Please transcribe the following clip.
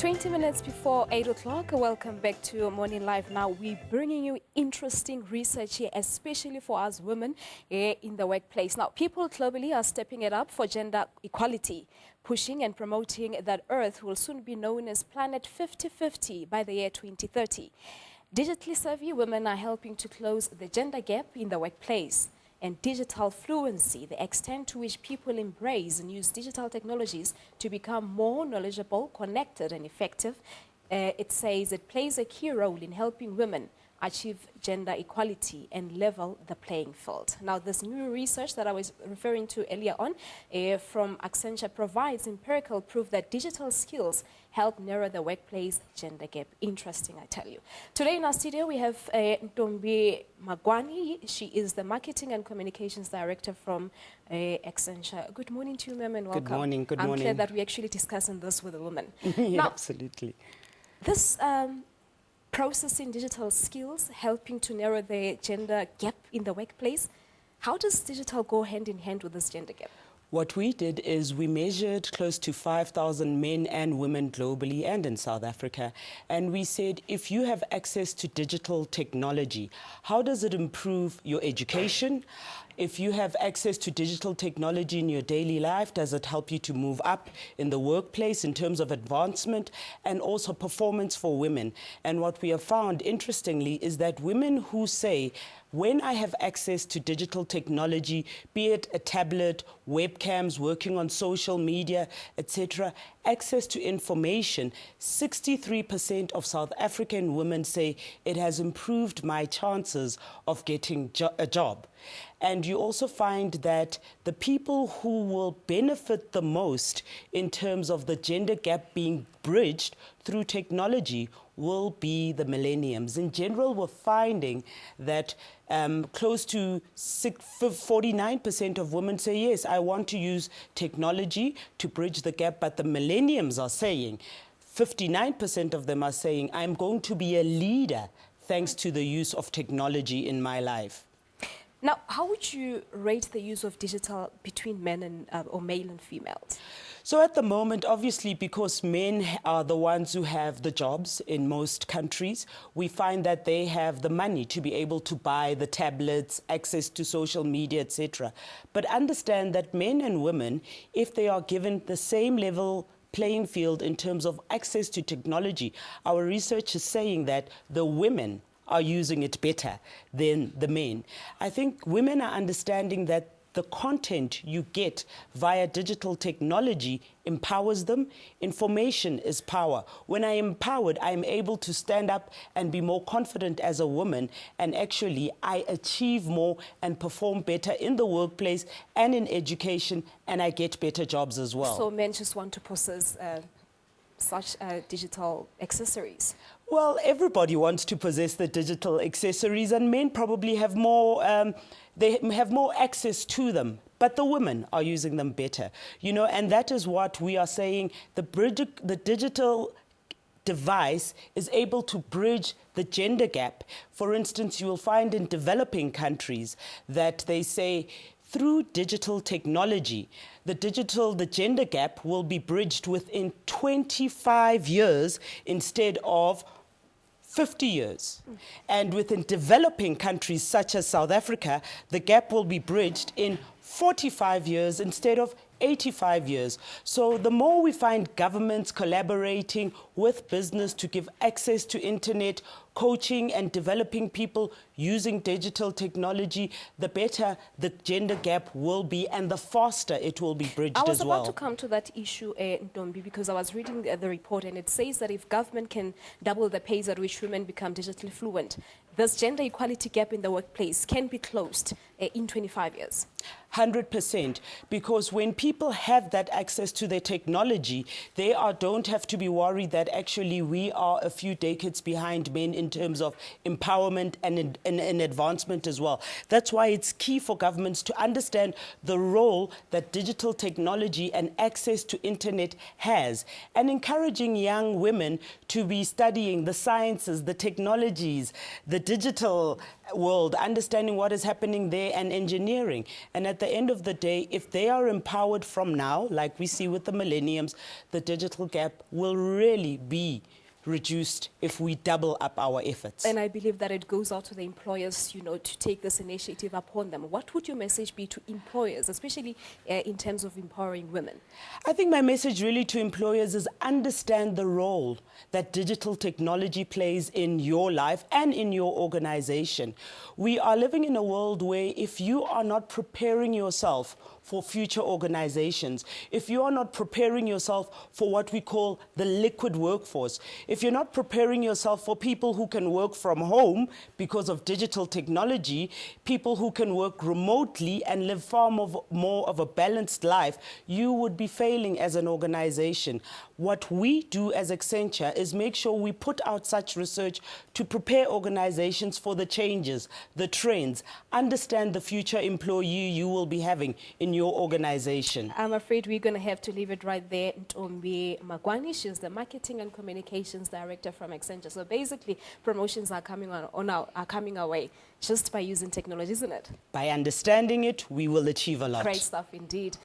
20 minutes before 8 o'clock, welcome back to Morning Live. Now, we're bringing you interesting research here, especially for us women in the workplace. Now, people globally are stepping it up for gender equality, pushing and promoting that Earth will soon be known as Planet 50-50 by the year 2030. Digitally savvy women are helping to close the gender gap in the workplace. And digital fluency, the extent to which people embrace and use digital technologies to become more knowledgeable, connected and effective. It says it plays a key role in helping women achieve gender equality and level the playing field. Now, this new research that I was referring to earlier on from Accenture provides empirical proof that digital skills help narrow the workplace gender gap. Interesting, I tell you. Today in our studio, we have Ntombi Mhangwani. She is the Marketing and Communications Director from Accenture. Good morning to you, ma'am, and welcome. Good morning, good morning. I'm glad that we're actually discussing this with a woman. Yeah, now, absolutely. This processing digital skills, helping to narrow the gender gap in the workplace. How does digital go hand in hand with this gender gap? What we did is we measured close to 5,000 men and women globally and in South Africa. And we said, if you have access to digital technology, how does it improve your education? If you have access to digital technology in your daily life, does it help you to move up in the workplace in terms of advancement and also performance for women? And what we have found, interestingly, is that women who say, when I have access to digital technology, be it a tablet, webcams, working on social media, etc., access to information, 63% of South African women say it has improved my chances of getting a job. And you also find that the people who will benefit the most in terms of the gender gap being bridged through technology will be the millenniums. In general, we're finding that close to 49% of women say, yes, I want to use technology to bridge the gap, but the millenniums are saying, 59% of them are saying, I'm going to be a leader thanks to the use of technology in my life. Now, how would you rate the use of digital between men and or male and females? So at the moment, obviously, because men are the ones who have the jobs in most countries, we find that they have the money to be able to buy the tablets, access to social media, etc. But understand that men and women, if they are given the same level playing field in terms of access to technology, our research is saying that the women are using it better than the men. I think women are understanding that the content you get via digital technology empowers them. Information is power. When I am empowered, I am able to stand up and be more confident as a woman, and actually I achieve more and perform better in the workplace and in education, and I get better jobs as well. So men just want to possess such digital accessories? Well, everybody wants to possess the digital accessories, and men probably have more, they have more access to them. But the women are using them better, you know, and that is what we are saying. The digital device is able to bridge the gender gap. For instance, you will find in developing countries that they say, through digital technology, the gender gap will be bridged within 25 years instead of 50 years. And within developing countries such as South Africa, the gap will be bridged in 45 years instead of 85 years. So the more we find governments collaborating with business to give access to internet, coaching and developing people using digital technology, the better the gender gap will be and the faster it will be bridged as well. I was about to come to that issue, Ntombi, because I was reading the report and it says that if government can double the pace at which women become digitally fluent, this gender equality gap in the workplace can be closed in 25 years. 100%, because when people have that access to their technology, they don't have to be worried that actually we are a few decades behind men in terms of empowerment and advancement as well. That's why it's key for governments to understand the role that digital technology and access to internet has, and encouraging young women to be studying the sciences, the technologies, the digital world, understanding what is happening there and engineering. And at the end of the day, if they are empowered from now, like we see with the millenniums, the digital gap will really be reduced if we double up our efforts. And I believe that it goes out to the employers, you know, to take this initiative upon them. What would your message be to employers, especially in terms of empowering women? I think my message really to employers is understand the role that digital technology plays in your life and in your organization. We are living in a world where if you are not preparing yourself for future organizations, if you are not preparing yourself for what we call the liquid workforce, if you're not preparing yourself for people who can work from home because of digital technology, people who can work remotely and live far more of a balanced life, you would be failing as an organization. What we do as Accenture is make sure we put out such research to prepare organizations for the changes, the trends, understand the future employee you will be having in your organization. I'm afraid we're going to have to leave it right there. Ntombi Mhangwani, she's the Marketing and Communications Director from Accenture. So basically, promotions are coming are coming our way just by using technology, isn't it? By understanding it, we will achieve a lot. Great stuff indeed.